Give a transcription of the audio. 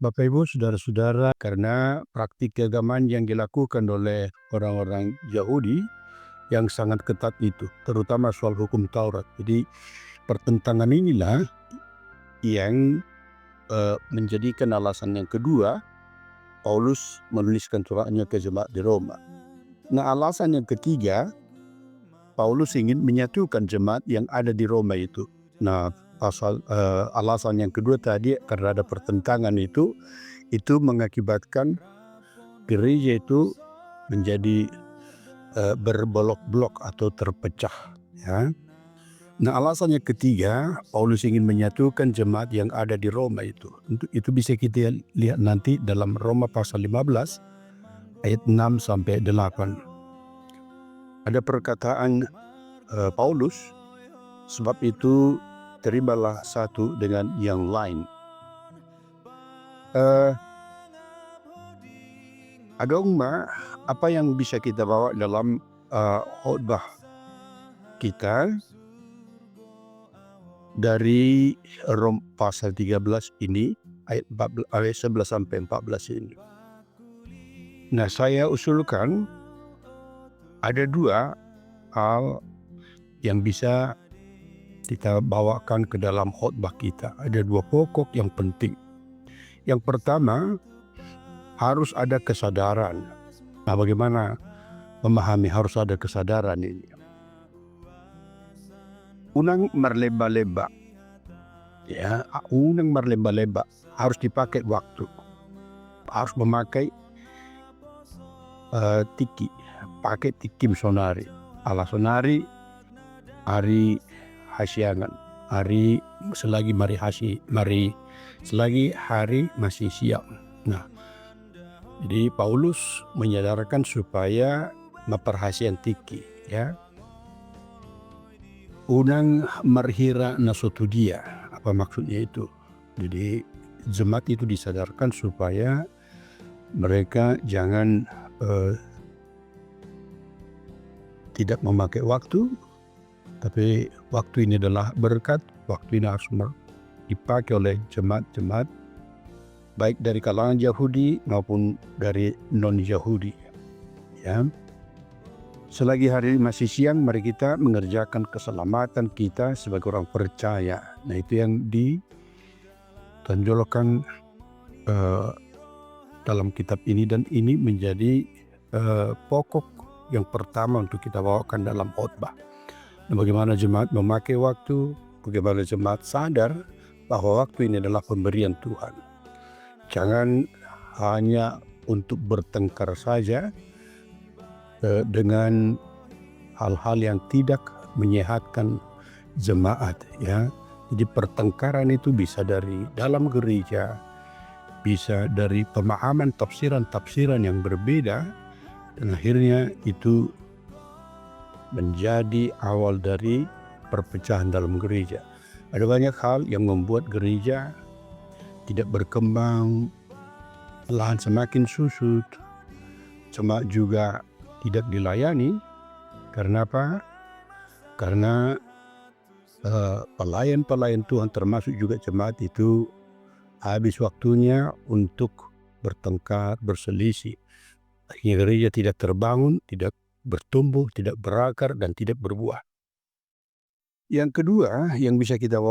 Bapak Ibu, saudara-saudara, karena praktik keagamaan yang dilakukan oleh orang-orang Yahudi yang sangat ketat itu, terutama soal hukum Taurat. Jadi pertentangan inilah yang menjadikan alasan yang kedua Paulus menuliskan suratnya ke jemaat di Roma. Nah, alasan yang ketiga, Paulus ingin menyatukan jemaat yang ada di Roma itu. Nah, alasan yang kedua tadi, karena ada pertentangan itu mengakibatkan gereja itu menjadi berblok-blok atau terpecah, ya. Nah, alasan yang ketiga, Paulus ingin menyatukan jemaat yang ada di Roma itu. Itu bisa kita lihat nanti dalam Roma pasal 15 ayat 6 sampai 8. Ada perkataan Paulus, sebab itu terimalah satu dengan yang lain. Agama apa yang bisa kita bawa dalam khotbah kita dari Rom pasal 13 ini ayat 11 sampai 14 ini. Nah, saya usulkan ada dua hal yang bisa kita bawakan ke dalam khotbah kita. Ada dua pokok yang penting. Yang pertama, harus ada kesadaran. Nah, bagaimana memahami harus ada kesadaran ini? Unang marleba-leba, ya, unang marleba-leba harus dipakai waktu, harus memakai tiki, pakai tikim sonari, ala sonari, hari hasyangan, hari selagi selagi hari masih siang. Nah, jadi Paulus menyadarkan supaya memperhatikan tiki, ya. Unang marhira nasotudia, apa maksudnya itu? Jadi jemaat itu disadarkan supaya mereka jangan tidak memakai waktu, tapi waktu ini adalah berkat, waktu ini harus dipakai oleh jemaat-jemaat baik dari kalangan Yahudi maupun dari non-Yahudi, ya. Selagi hari masih siang, mari kita mengerjakan keselamatan kita sebagai orang percaya. Nah, itu yang ditonjolkan dalam kitab ini, dan ini menjadi pokok yang pertama untuk kita bawakan dalam khotbah. Nah, bagaimana jemaat memakai waktu, bagaimana jemaat sadar bahwa waktu ini adalah pemberian Tuhan. Jangan hanya untuk bertengkar saja dengan hal-hal yang tidak menyehatkan jemaat, ya. Jadi pertengkaran itu bisa dari dalam gereja, bisa dari pemahaman tafsiran yang berbeda, dan akhirnya itu menjadi awal dari perpecahan dalam gereja. Ada banyak hal yang membuat gereja tidak berkembang, lahan semakin susut, jemaat juga tidak dilayani. Karena apa? Karena pelayan Tuhan termasuk juga jemaat itu habis waktunya untuk bertengkar, berselisih. Akhirnya gereja tidak terbangun, tidak bertumbuh, tidak berakar, dan tidak berbuah. Yang kedua yang bisa kita bawa